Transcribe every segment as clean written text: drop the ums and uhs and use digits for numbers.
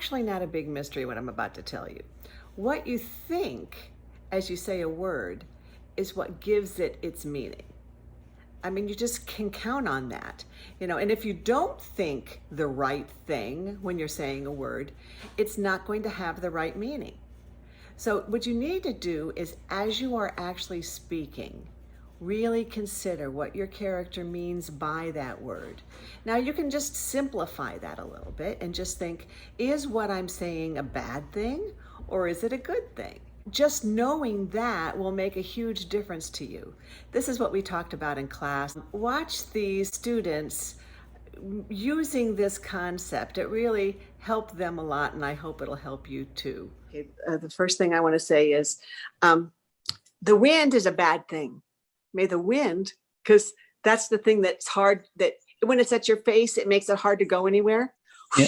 actually not a big mystery what I'm about to tell you. What you think as you say a word is what gives it its meaning. I mean, you just can count on that, and if you don't think the right thing when you're saying a word, it's not going to have the right meaning. So what you need to do is, as you are actually speaking, really consider what your character means by that word. Now you can just simplify that a little bit and just think, is what I'm saying a bad thing or is it a good thing? Just knowing that will make a huge difference to you. This is what we talked about in class. Watch these students using this concept. It really helped them a lot, and I hope it'll help you too. Okay, the first thing I want to say is the wind is a bad thing. May the wind, because that's the thing that's hard, that when it's at your face, it makes it hard to go anywhere. Yeah.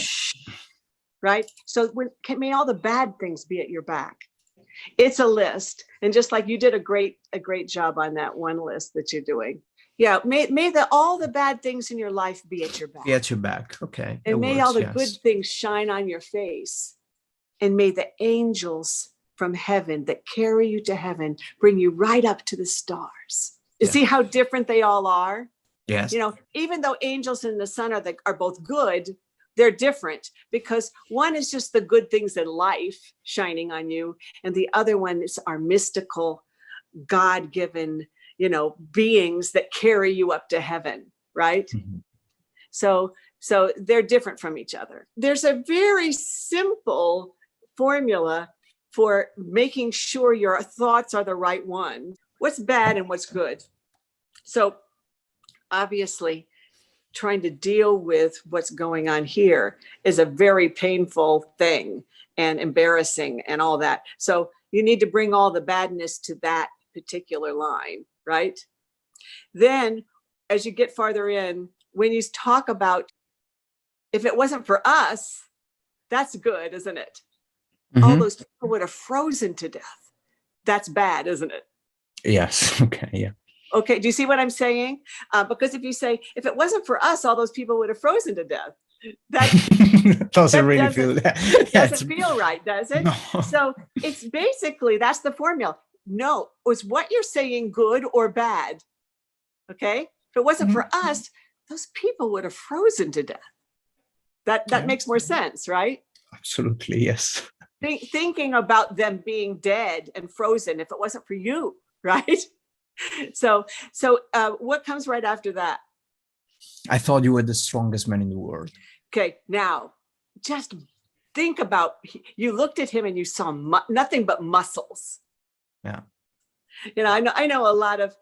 Right? So may all the bad things be at your back. It's a list. And just like you did a great job on that one list that you're doing. Yeah, may all the bad things in your life be at your back. Be at your back. Okay. And may all the good things shine on your face. And may the angels from heaven that carry you to heaven bring you right up to the stars. You see how different they all are? Yes. Even though angels and the sun are both good, they're different because one is just the good things in life shining on you, and the other one is our mystical, God-given, beings that carry you up to heaven, right? Mm-hmm. So they're different from each other. There's a very simple formula for making sure your thoughts are the right one. What's bad and what's good? So obviously, trying to deal with what's going on here is a very painful thing and embarrassing and all that. So you need to bring all the badness to that particular line, right? Then as you get farther in, when you talk about, if it wasn't for us, that's good, isn't it? Mm-hmm. All those people would have frozen to death. That's bad, isn't it? Yes. Okay. Yeah. Okay, do you see what I'm saying? Because if you say, if it wasn't for us, all those people would have frozen to death. That doesn't really feel that. Doesn't feel right, does it? No. So it's basically, that's the formula. No, was what you're saying good or bad? Okay, if it wasn't for us, those people would have frozen to death. That makes more sense, right? Absolutely, yes. Thinking about them being dead and frozen, if it wasn't for you, right? So what comes right after that? I thought you were the strongest man in the world. Okay, now just think about, you looked at him and you saw nothing but muscles. Yeah. I know a lot of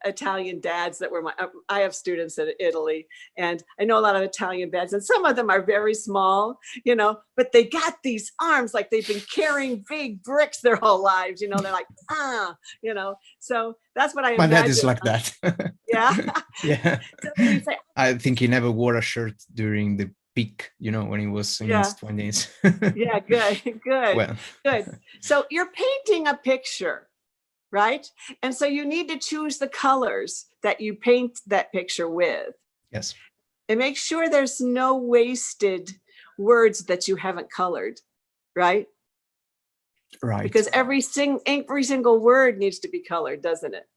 Italian dads that were I have students in Italy, and I know a lot of Italian dads, and some of them are very small, but they got these arms like they've been carrying big bricks their whole lives, they're like, so that's what I imagine. My dad is like that. Yeah. Yeah. So you say, I think he never wore a shirt during the peak, when he was in his 20s. Yeah, good. Well. Good. So you're painting a picture, right? And so you need to choose the colors that you paint that picture with. Yes. And make sure there's no wasted words that you haven't colored, right? Right. Because every single word needs to be colored, doesn't it?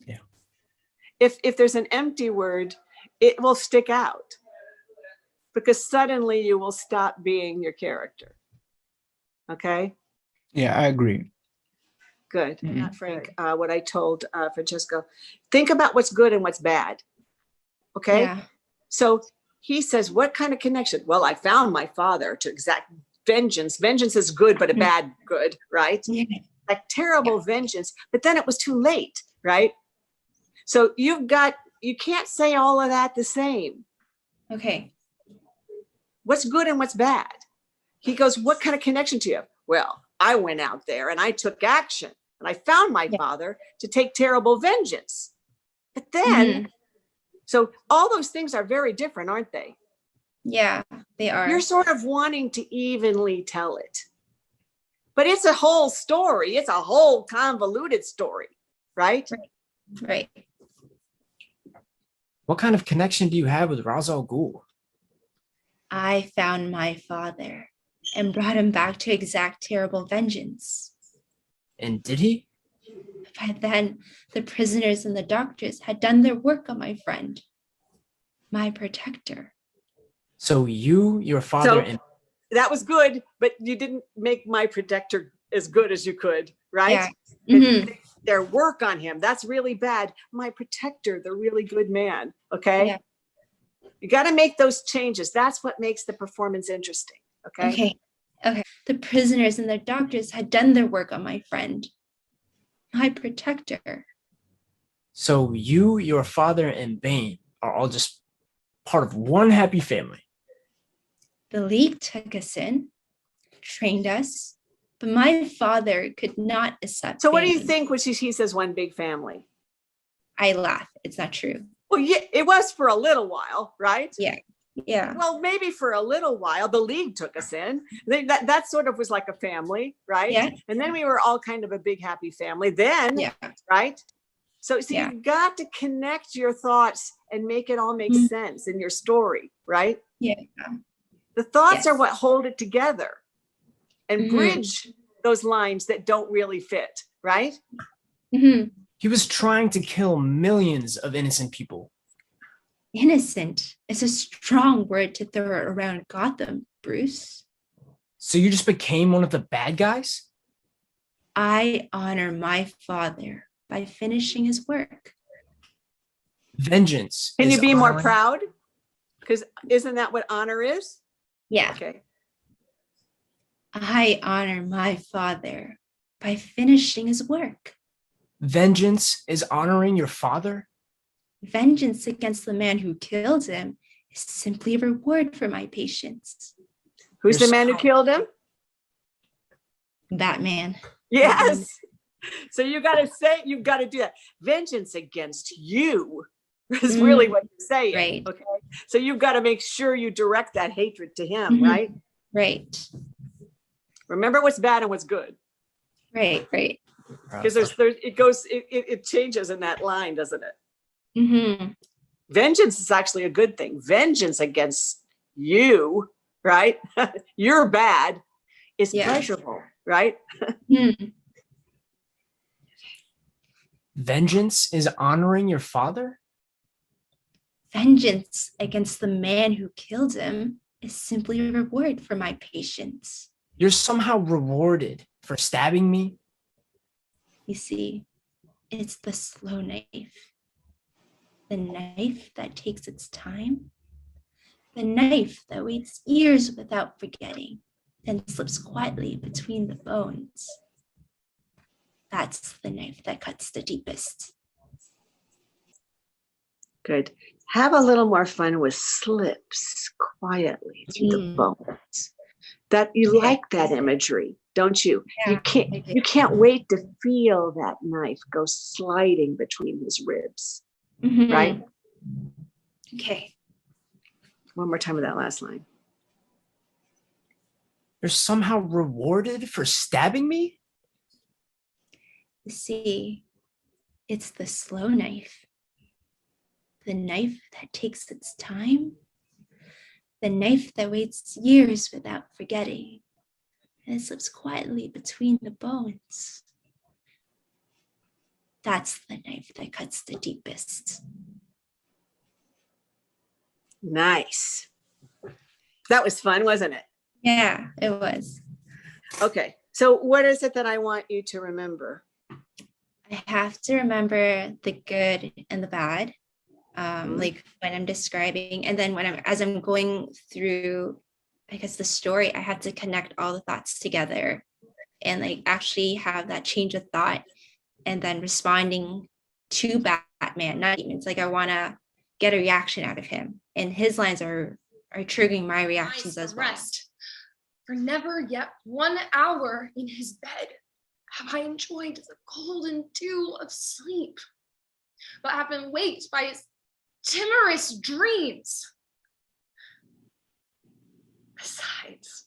Yeah. If there's an empty word, it will stick out because suddenly you will stop being your character. Okay? Yeah, I agree. Good. Mm-hmm. Not Frank, what I told Francesco. Think about what's good and what's bad. Okay? Yeah. So he says, what kind of connection? Well, I found my father to exact vengeance. Vengeance is good, but a bad good, right? Yeah. Like terrible vengeance. But then it was too late, right? So you can't say all of that the same. Okay. What's good and what's bad? He goes, what kind of connection do you have? Well, I went out there and I took action and I found my father to take terrible vengeance. But then, so all those things are very different, aren't they? Yeah, they are. You're sort of wanting to evenly tell it. But it's a whole story. It's a whole convoluted story, right? Right. What kind of connection do you have with Ra's al Ghul? I found my father. and brought him back to exact terrible vengeance. And did he? By then, the prisoners and the doctors had done their work on my friend, my protector. So you, your father, So and that was good, but you didn't make my protector as good as you could, right? Yeah. 'Cause Mhm. their work on him, that's really bad. My protector, the really good man, okay? Yeah. You got to make those changes. That's what makes the performance interesting, okay? Okay. The prisoners and the doctors had done their work on my friend, my protector. so you, your father, and Bane are all just part of one happy family. The league took us in, trained us, but my father could not accept So what do you Bane. think when he says one big family? I laugh. It's not true. Well, yeah, it was for a little while, right? Yeah. Yeah. Well, maybe for a little while, the league took us in. That sort of was like a family, right? Yeah. And then we were all kind of a big happy family. Then, Yeah. right? So Yeah. you've got to connect your thoughts and make it all make Mhm. sense in your story, right? Yeah. The thoughts are Yes. what hold it together and Mhm. bridge those lines that don't really fit, right? Mhm. He was trying to kill millions of innocent people. Innocent is a strong word to throw around Gotham, Bruce. So you just became one of the bad guys? I honor my father by finishing his work. Vengeance. Can you is be more honoring- proud? Because isn't that what honor is? Yeah. Okay. I honor my father by finishing his work. Vengeance is honoring your father? Vengeance against the man who killed him is simply a reward for my patience. Who's You're the man who so- killed him? Batman. Yes. So you've got to do that. Vengeance against you is really what you're saying. Right. Okay. So you've got to make sure you direct that hatred to him, Mhm. right? Right. Remember what's bad and what's good. Right. Because it changes in that line, doesn't it? Mm-hmm. Vengeance is actually a good thing. Vengeance against you, right? You're bad is Yeah. pleasurable, right? Vengeance is honoring your father? Vengeance against the man who killed him is simply a reward for my patience. You're somehow rewarded for stabbing me? You see, it's the slow knife. The knife that takes its time. The knife that waits years without forgetting, then slips quietly between the bones. That's the knife that cuts the deepest. Good. Have a little more fun with slips quietly through the bones. That you like that imagery, don't you? Yeah, You can't wait to feel that knife go sliding between his ribs, Mhm. right? Okay. One more time with that last line. You're somehow rewarded for stabbing me? You see, it's the slow knife. The knife that takes its time. The knife that waits years without forgetting. And it slips quietly between the bones. That's the knife that cuts the deepest. Nice. That was fun, wasn't it? Yeah, it was. Okay. So what is it that I want you to remember? I have to remember the good and the bad, like when I'm describing, and then as I'm going through, I guess, the story, I have to connect all the thoughts together and like actually have that change of thought, and then responding to Batman, not demons. Like I want to get a reaction out of him, and his lines are triggering my reactions as well. Rest. For never yet 1 hour in his bed have I enjoyed the golden dew of sleep, but have been waked by his timorous dreams. Besides,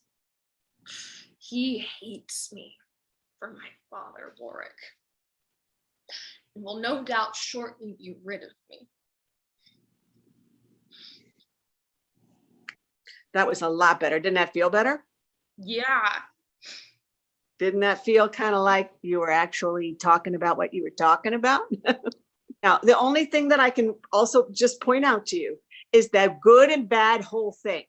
he hates me for my father, Warwick, and will no doubt shortly be rid of me. That was a lot better. Didn't that feel better? Yeah. Didn't that feel kind of like you were actually talking about what you were talking about? Now, the only thing that I can also just point out to you is that good and bad whole thing.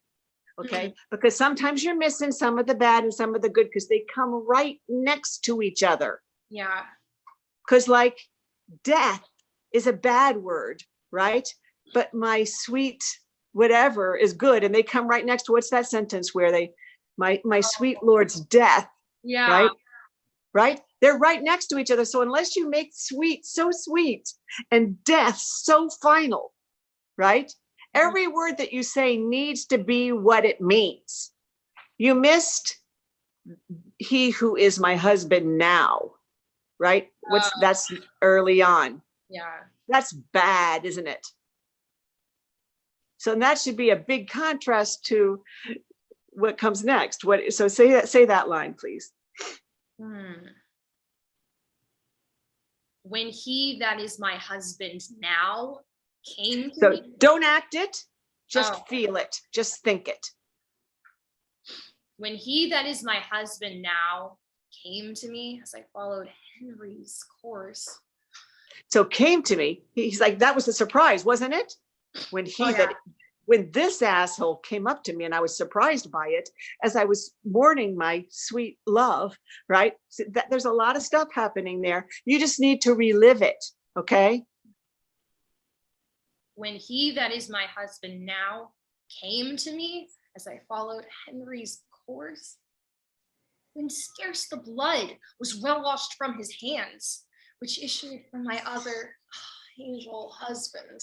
Okay. Because sometimes you're missing some of the bad and some of the good because they come right next to each other. Yeah. Because, like, death is a bad word, right? But my sweet whatever is good. And they come right next to what's that sentence where my sweet Lord's death, Yeah. right? Right? They're right next to each other. So unless you make sweet so sweet and death so final, right? Every word that you say needs to be what it means. You missed he who is my husband now, right? That's early on. Yeah. That's bad, isn't it? So that should be a big contrast to what comes next. So say that line, please. When he that is my husband now came to So me. don't act it, just Oh. feel it, just think it. When he that is my husband now came to me as I followed Henry's course. So came to me, he's like, that was a surprise, wasn't it? When when this asshole came up to me and I was surprised by it as I was mourning my sweet love, right? So there's a lot of stuff happening there. You just need to relive it, okay? When he that is my husband now came to me as I followed Henry's course, when scarce the blood was well washed from his hands, which issued from my other angel husband.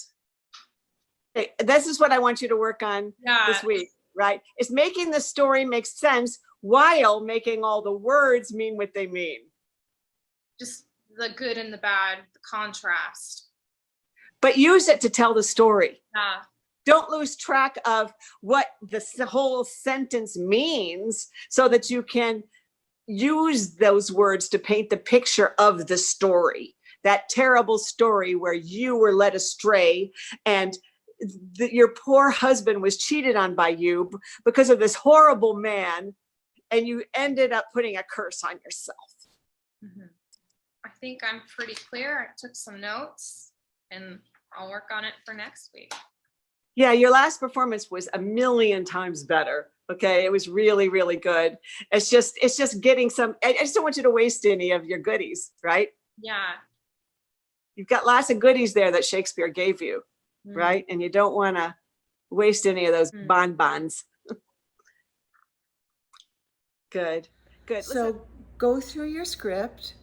Okay, this is what I want you to work on this week, right? Is making the story make sense while making all the words mean what they mean. Just the good and the bad, the contrast. But use it to tell the story. Yeah. Don't lose track of what the whole sentence means so that you can use those words to paint the picture of the story, that terrible story where you were led astray and your poor husband was cheated on by you because of this horrible man, and you ended up putting a curse on yourself. I think I'm pretty clear. I took some notes and I'll work on it for next week. Yeah, your last performance was a million times better. Okay, it was really, really good. It's just getting some. I just don't want you to waste any of your goodies, right? Yeah. You've got lots of goodies there that Shakespeare gave you, right? And you don't want to waste any of those bonbons. Good. So go through your script,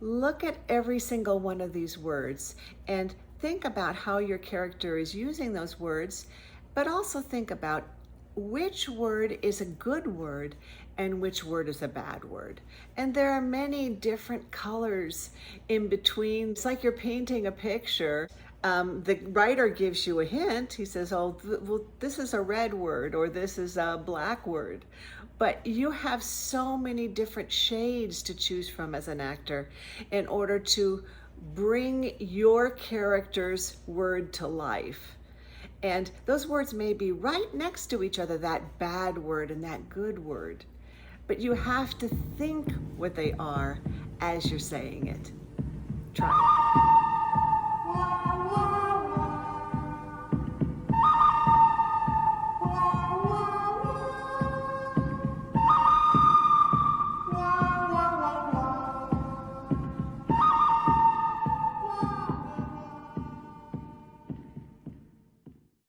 look at every single one of these words, and think about how your character is using those words, but also think about which word is a good word and which word is a bad word. And there are many different colors in between. It's like you're painting a picture. The writer gives you a hint. He says, oh, well, this is a red word or this is a black word. But you have so many different shades to choose from as an actor in order to bring your character's word to life. And those words may be right next to each other, that bad word and that good word. But you have to think what they are as you're saying it. Try.